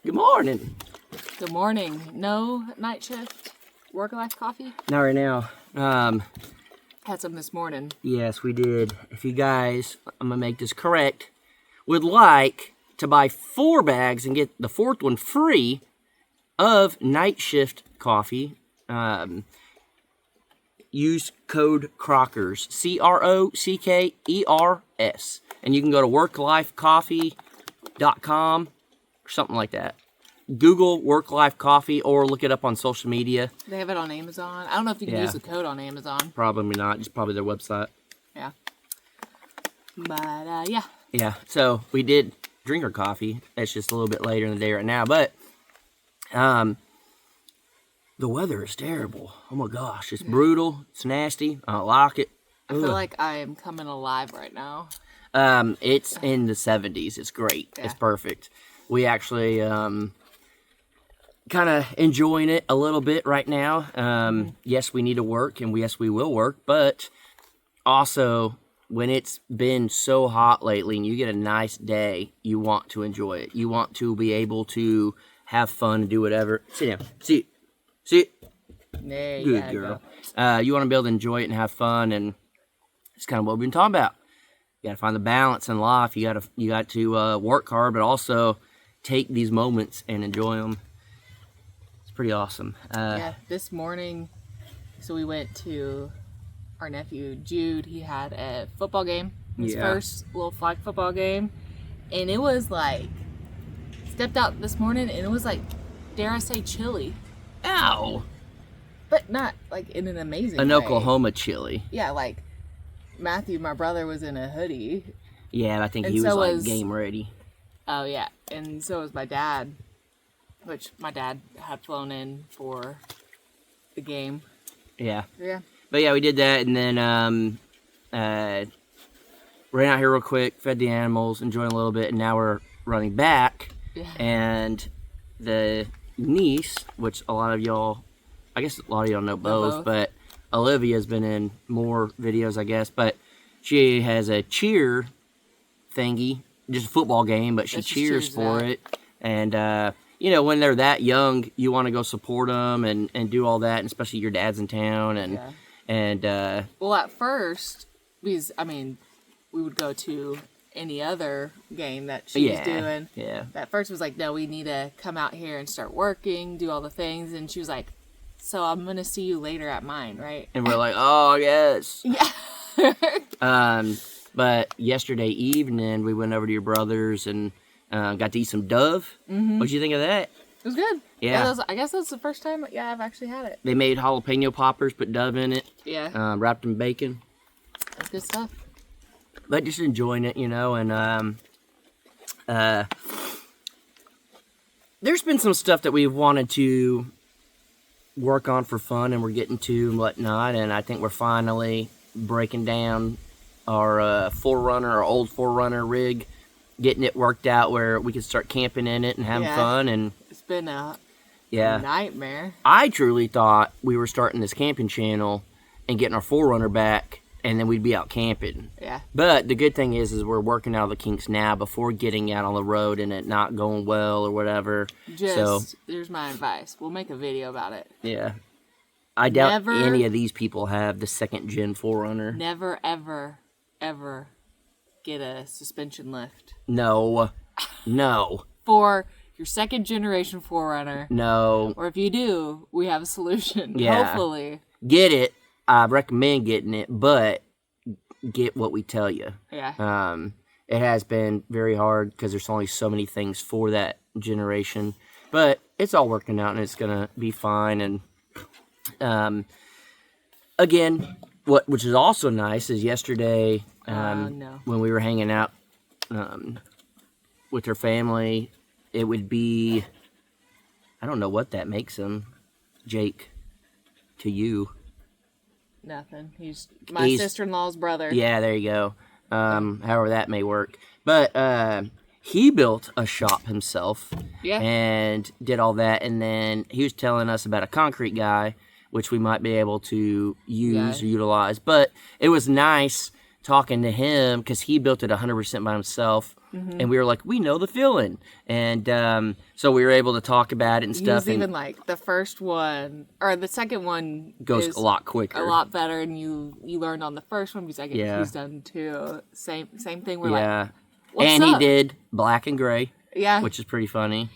Good morning. Good morning. No night shift work-life coffee? Not right now. Had some this morning. Yes, we did. If you guys, I'm going to make this correct, would like to buy 4 bags and get the 4th one free of night shift coffee, use code CROCKERS, CROCKERS, and you can go to worklifecoffee.com or something like that. Google Work Life Coffee or look it up on social media. They have it on Amazon. I don't know if you can use the code on Amazon. Probably not. Just probably their website. Yeah. But, yeah. Yeah, so we did drink our coffee. It's just a little bit later in the day right now. But the weather is terrible. Oh, my gosh. It's brutal. It's nasty. I don't like it. I feel like I am coming alive right now. It's in the 70s. It's great. Yeah. It's perfect. We actually kind of enjoying it a little bit right now. Yes, we need to work, and yes, we will work. But also, when it's been so hot lately and you get a nice day, you want to enjoy it. You want to be able to have fun and do whatever. Sit down. Sit. There you Good girl. You want to be able to enjoy it and have fun, and it's kind of what we've been talking about. You got to find the balance in life. You got to work hard, but also take these moments and enjoy them. It's pretty awesome. Yeah, this morning, so we went to our nephew Jude. He had a football game, his first little flag football game, and it was like, stepped out this morning and it was like, dare I say, chilly. Ow! But not like in an amazing An way. Oklahoma chili. Yeah, like Matthew, my brother, was in a hoodie. Yeah, I think he was like game ready. Oh yeah, and so was my dad, which my dad had flown in for the game. Yeah. Yeah. But yeah, we did that, and then ran out here real quick, fed the animals, enjoying a little bit, and now we're running back. Yeah. And the niece, which a lot of y'all, I guess a lot of y'all know both, but Olivia's been in more videos, I guess, but she has a cheer thingy, just a football game, but she cheers for it. And, you know, when they're that young, you want to go support them and do all that, and especially your dad's in town. Well, at first, because, I mean, we would go to any other game that she was doing. Yeah. At first, it was like, no, we need to come out here and start working, do all the things. And she was like, so I'm going to see you later at mine, right? And we're like, oh, yes. Yeah. But yesterday evening, we went over to your brother's and got to eat some Dove. Mm-hmm. What'd you think of that? It was good. Yeah. I guess that's the first time I've actually had it. They made jalapeno poppers, put Dove in it. Yeah. Wrapped in bacon. That's good stuff. But just enjoying it, you know, and there's been some stuff that we've wanted to work on for fun, and we're getting to and whatnot, and I think we're finally breaking down our old 4Runner rig, getting it worked out where we can start camping in it and having fun. And it's been a nightmare. I truly thought we were starting this camping channel and getting our 4Runner back, and then we'd be out camping. Yeah. But the good thing is we're working out of the kinks now before getting out on the road and it not going well or whatever. There's my advice. We'll make a video about it. Yeah. I doubt any of these people have the 2nd gen 4Runner. Never, ever, ever get a suspension lift. No. For your 2nd generation 4Runner. No. Or if you do, we have a solution. Yeah. Hopefully. Get it. I recommend getting it, but get what we tell you. Yeah. It has been very hard because there's only so many things for that generation, but it's all working out and it's gonna be fine. And again, which is also nice is yesterday when we were hanging out with her family, it would be, I don't know what that makes him, Jake, to you. Nothing. He's my sister-in-law's brother. Yeah, there you go. However that may work. But he built a shop himself. Yeah. And did all that. And then he was telling us about a concrete guy, which we might be able to use or utilize. But it was nice talking to him because he built it 100% by himself. And we were like, we know the feeling. And so we were able to talk about it and stuff. He was even like, the first one, or the second one goes a lot quicker. A lot better, and you learned on the first one, because I guess he's done too. Same thing, we're like, what's and up? he did Black and Gray. Yeah. Which is pretty funny.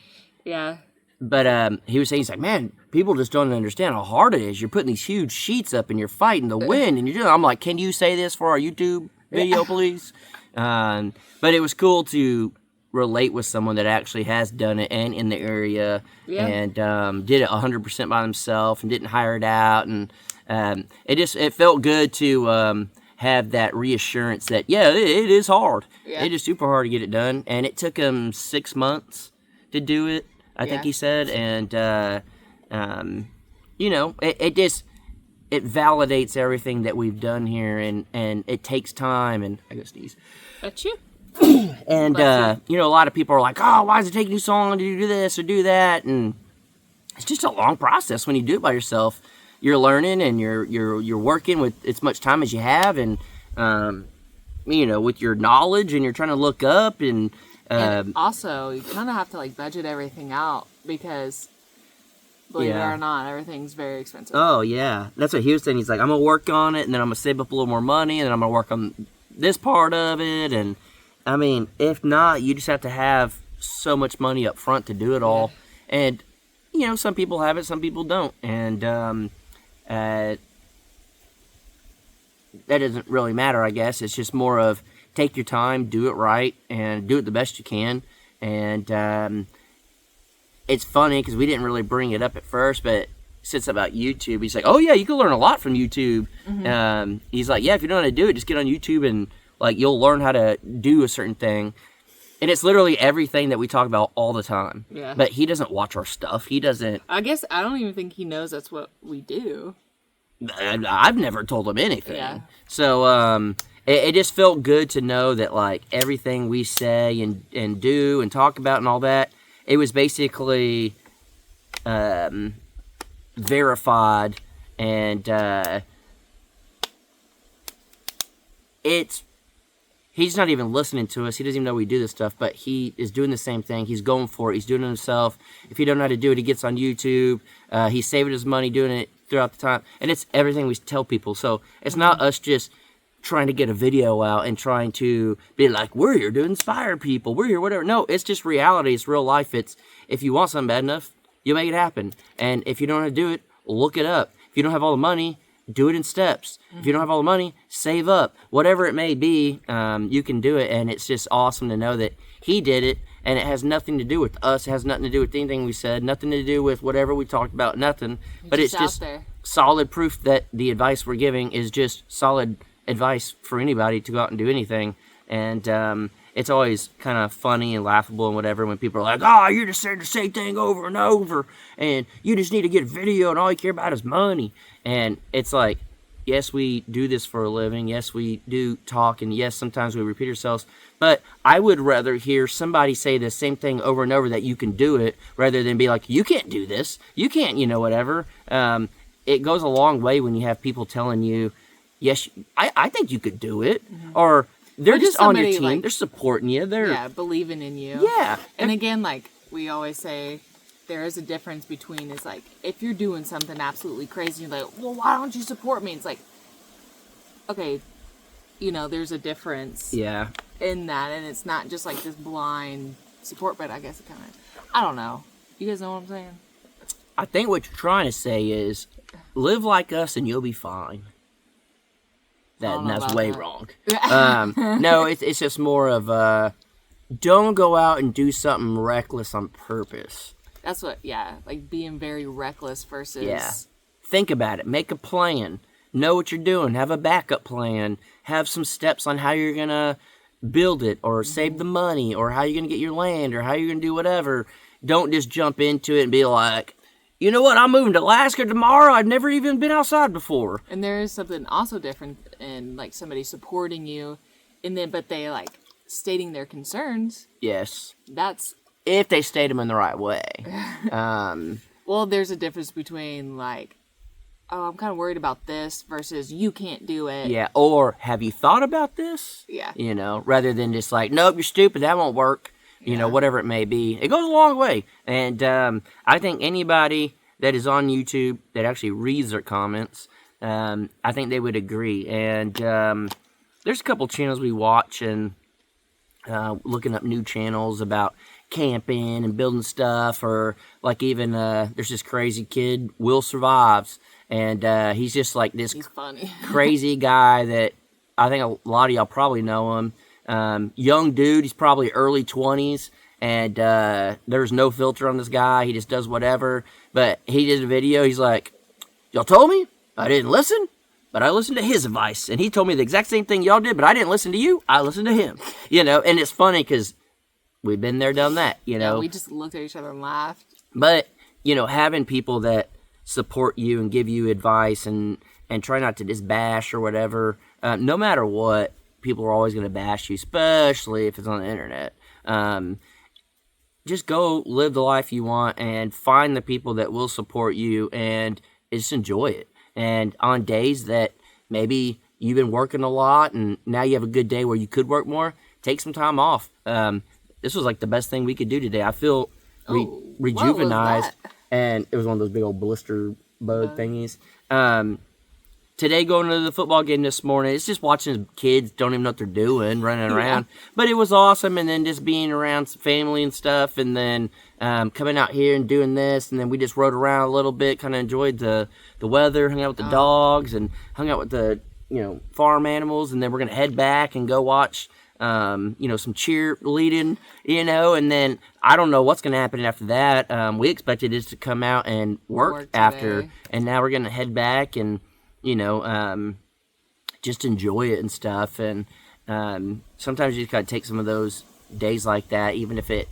Yeah. But he was saying, he's like, man, people just don't understand how hard it is. You're putting these huge sheets up and you're fighting the wind. And you're doing. I'm like, can you say this for our YouTube video, please? But it was cool to relate with someone that actually has done it and in the area and did it 100% by themselves and didn't hire it out. And it felt good to have that reassurance that, it is hard. Yeah. It is super hard to get it done. And it took him 6 months to do it. I think he said, and it validates everything that we've done here, and it takes time, and I go sneeze. That's you. And a lot of people are like, oh, why is it taking you so long to do this or do that? And it's just a long process when you do it by yourself. You're learning and you're working with as much time as you have, and with your knowledge, and you're trying to look up and also, you kind of have to budget everything out, because believe it or not, everything's very expensive. Oh yeah, that's what he was saying. He's like, I'm gonna work on it, and then I'm gonna save up a little more money, and then I'm gonna work on this part of it. And I mean, if not, you just have to have so much money up front to do it all. And some people have it, some people don't, and that doesn't really matter, I guess. It's just more of take your time, do it right, and do it the best you can. And it's funny because we didn't really bring it up at first, but since about YouTube, he's like, oh yeah, you can learn a lot from YouTube. He's like, yeah, if you don't know how to do it, just get on YouTube and you'll learn how to do a certain thing. And it's literally everything that we talk about all the time. Yeah. But he doesn't watch our stuff. He doesn't. I guess I don't even think he knows that's what we do. I've never told him anything. Yeah. So it just felt good to know that everything we say and do and talk about and all that, it was basically verified, and he's not even listening to us. He doesn't even know we do this stuff, but he is doing the same thing. He's going for it. He's doing it himself. If he don't know how to do it, he gets on YouTube. He's saving his money doing it throughout the time. And it's everything we tell people. So it's not us just trying to get a video out and trying to be like, we're here to inspire people. We're here, whatever. No, it's just reality. It's real life. It's if you want something bad enough, you'll make it happen. And if you don't know how to do it, look it up. If you don't have all the money, do it in steps. If you don't have all the money, save up. Whatever it may be, you can do it. And it's just awesome to know that he did it. And it has nothing to do with us. It has nothing to do with anything we said. Nothing to do with whatever we talked about. Nothing. But it's just solid proof that the advice we're giving is just solid advice for anybody to go out and do anything. And it's always kind of funny and laughable and whatever when people are like, oh, you're just saying the same thing over and over. And you just need to get a video and all you care about is money. And it's like, yes, we do this for a living. Yes, we do talk. And yes, sometimes we repeat ourselves. But I would rather hear somebody say the same thing over and over that you can do it rather than be like, you can't do this. You can't, whatever. It goes a long way when you have people telling you, yes, I think you could do it. Mm-hmm. Or they're just on your team. They're supporting you. They're believing in you. Yeah. And again, we always say, there is a difference between if you're doing something absolutely crazy, you're like, well, why don't you support me? It's like, okay, there's a difference. Yeah. In that, and it's not just this blind support, but I guess it kind of, I don't know. You guys know what I'm saying? I think what you're trying to say is, live like us and you'll be fine. That's way wrong. No, it's just more of don't go out and do something reckless on purpose. That's what, being very reckless versus... Yeah. Think about it. Make a plan. Know what you're doing. Have a backup plan. Have some steps on how you're going to build it or save the money or how you're going to get your land or how you're going to do whatever. Don't just jump into it and be like, you know what, I'm moving to Alaska tomorrow. I've never even been outside before. And there is something also different in somebody supporting you, but they stating their concerns. Yes. That's if they state them in the right way. Well, there's a difference between oh, I'm kind of worried about this versus you can't do it. Yeah, or have you thought about this? Yeah. You know, rather than just like, nope, you're stupid, that won't work. You know, Yeah. whatever it may be. It goes a long way. And I think anybody that is on YouTube that actually reads their comments, I think they would agree. And there's a couple channels we watch and looking up new channels about camping and building stuff, or like even there's this crazy kid, Will Survives, and he's just like this He's funny. crazy guy that I think a lot of y'all probably know him. Young dude, he's probably early 20s, and there's no filter on this guy. He just does whatever. But he did a video. He's like, y'all told me I didn't listen, but I listened to his advice, and he told me the exact same thing y'all did, but I didn't listen to you. I listened to him. You know, and it's funny because we've been there, done that, you know. Yeah, we just looked at each other and laughed. But, you know, having people that support you and give you advice and try not to just bash or whatever, no matter what, people are always going to bash you, especially if it's on the internet. Just go live the life you want and find the people that will support you and just enjoy it. And on days that maybe you've been working a lot and now you have a good day where you could work more, take some time off. This was like the best thing we could do today. I feel rejuvenized. And it was one of those big old blister bug thingies. Today, going to the football game this morning, it's just watching kids don't even know what they're doing, running around. But it was awesome, and then just being around family and stuff, and then coming out here and doing this, and then we just rode around a little bit, kind of enjoyed the weather, hung out with the dogs, and hung out with the farm animals, and then we're going to head back and go watch some cheerleading, and then I don't know what's going to happen after that. We expected it to come out and work after, and now we're going to head back and just enjoy it and stuff. And sometimes you just got to take some of those days like that, even if it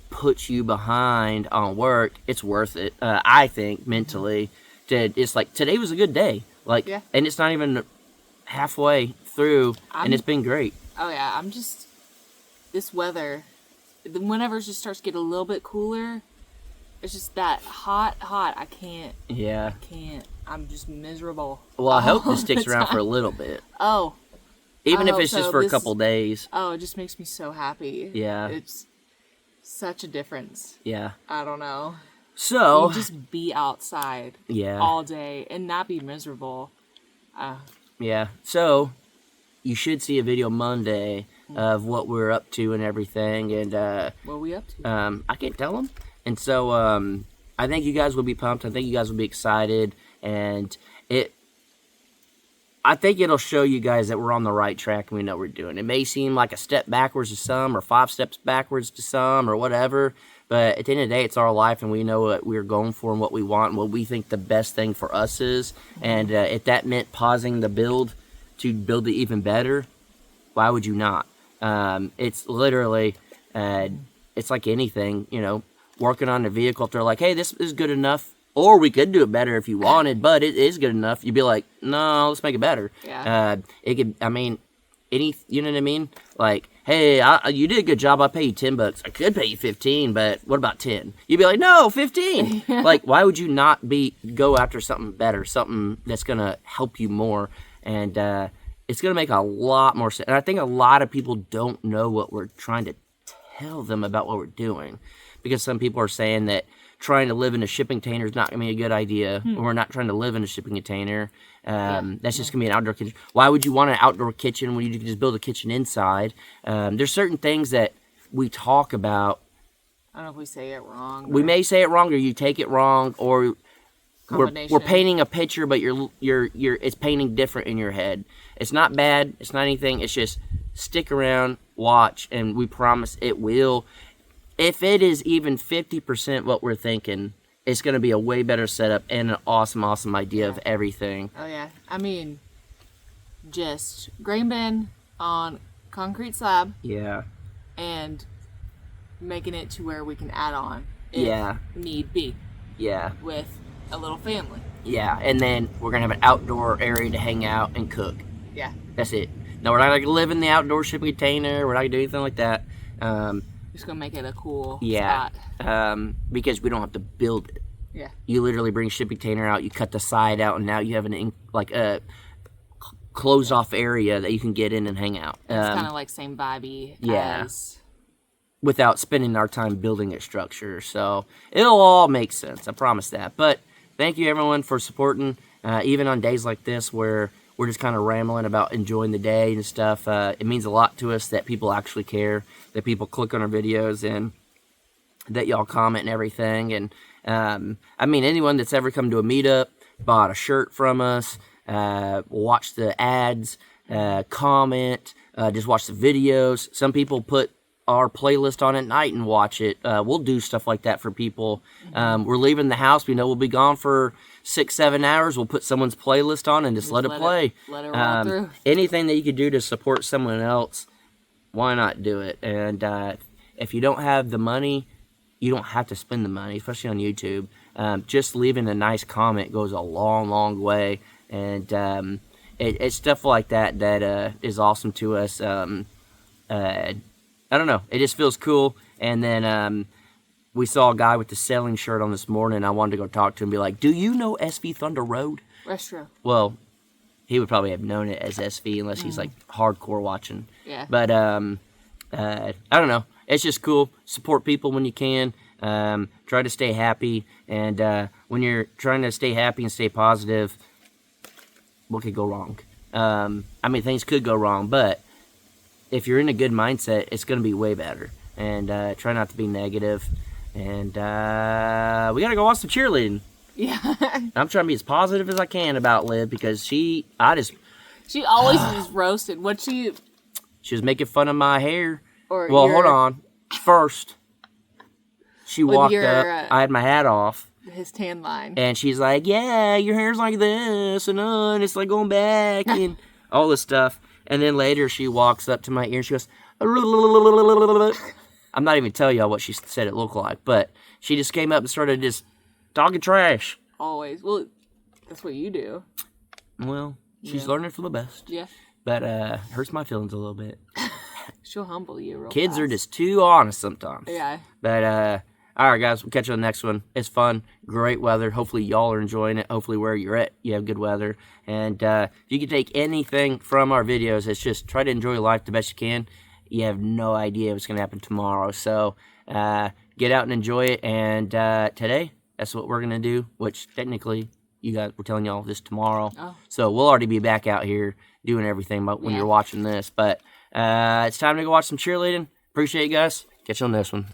puts you behind on work. It's worth it, I think, mentally. It's like, today was a good day, and it's not even halfway through, and it's been great. Oh yeah, this weather, whenever it just starts to get a little bit cooler, it's just that hot. I can't. Yeah. I can't. I'm just miserable. Well, I hope this sticks around for a little bit. Oh. Even if it's just for a couple days. Oh, it just makes me so happy. Yeah. It's such a difference. Yeah. I don't know. So. You just be outside. Yeah. All day and not be miserable. Yeah. So, you should see a video Monday of what we're up to and everything. And what are we up to? I can't tell them. And so I think you guys will be pumped. I think you guys will be excited. And I think it'll show you guys that we're on the right track and we know what we're doing. It may seem like a step backwards to some or 5 steps backwards to some or whatever. But at the end of the day, it's our life and we know what we're going for and what we want and what we think the best thing for us is. And if that meant pausing the build to build it even better, why would you not? It's literally, it's like anything, working on a vehicle. If they're like, hey, this is good enough, or we could do it better if you wanted, but it is good enough, you'd be like, no, let's make it better. Yeah. It could, you know what I mean? Like, hey, you did a good job, I'll pay you $10. I could pay you 15, but what about 10? You'd be like, no, 15. Like, why would you not go after something better, something that's going to help you more? And it's going to make a lot more sense. And I think a lot of people don't know what we're trying to tell them about what we're doing. Because some people are saying that trying to live in a shipping container is not going to be a good idea. Or we're not trying to live in a shipping container. That's just going to be an outdoor kitchen. Why would you want an outdoor kitchen when you can just build a kitchen inside? There's certain things that we talk about. I don't know if we say it wrong. We may say it wrong, or you take it wrong, or we're painting a picture, but it's painting different in your head. It's not bad. It's not anything. It's just stick around, watch, and we promise it will. If it is even 50% what we're thinking, it's going to be a way better setup and an awesome, awesome idea of everything. Oh, yeah. I mean, just grain bin on concrete slab. Yeah. And making it to where we can add on if need be. Yeah. With a little family. Yeah. And then we're going to have an outdoor area to hang out and cook. Yeah. That's it. No, we're not going to live in the outdoor shipping container. We're not going to do anything like that. Just gonna make it a cool spot. Because we don't have to build it. Yeah. You literally bring a shipping container out, you cut the side out, and now you have a closed off area that you can get in and hang out. It's kind of like same vibey as... Without spending our time building a structure. So it'll all make sense. I promise that. But thank you, everyone, for supporting. Even on days like this where we're just kind of rambling about enjoying the day and stuff. It means a lot to us that people actually care, that people click on our videos, and that y'all comment and everything. And I mean, anyone that's ever come to a meetup, bought a shirt from us, watched the ads, comment, just watch the videos. Some people put our playlist on at night and watch it. We'll do stuff like that for people. We're leaving the house. We know we'll be gone for 6-7 hours. We'll put someone's playlist on and just let it play. Let it roll through. Anything that you could do to support someone else, why not do it? And if you don't have the money, you don't have to spend the money, especially on YouTube. Just leaving a nice comment goes a long, long way. And it's stuff like that that is awesome to us. I don't know. It just feels cool. And then we saw a guy with the sailing shirt on this morning. I wanted to go talk to him and be like, do you know SV Thunder Road? Retro. Well, he would probably have known it as SV unless he's like hardcore watching. Yeah. But I don't know. It's just cool. Support people when you can. Try to stay happy. And when you're trying to stay happy and stay positive, what could go wrong? I mean, things could go wrong, but if you're in a good mindset, it's going to be way better. And try not to be negative. And we got to go watch some cheerleading. Yeah. I'm trying to be as positive as I can about Liv because she always is roasted. She was making fun of my hair. Or well, hold on. First, she walked up. I had my hat off. His tan line. And she's like, yeah, your hair's like this, and it's like going back, and all this stuff. And then later she walks up to my ear and she goes, I'm not even telling y'all what she said it looked like, but she just came up and started just talking trash. Always. Well, that's what you do. Well, she's learning from the best. Yeah. But hurts my feelings a little bit. She'll humble you real Kids fast. are just too honest sometimes. Yeah. But all right, guys, we'll catch you on the next one. It's fun, great weather. Hopefully, y'all are enjoying it. Hopefully, where you're at, you have good weather. And if you can take anything from our videos, it's just try to enjoy life the best you can. You have no idea what's going to happen tomorrow. So get out and enjoy it. And today, that's what we're going to do, which technically, you guys, we're telling y'all this tomorrow. Oh. So we'll already be back out here doing everything when you're watching this. But it's time to go watch some cheerleading. Appreciate you guys. Catch you on this one.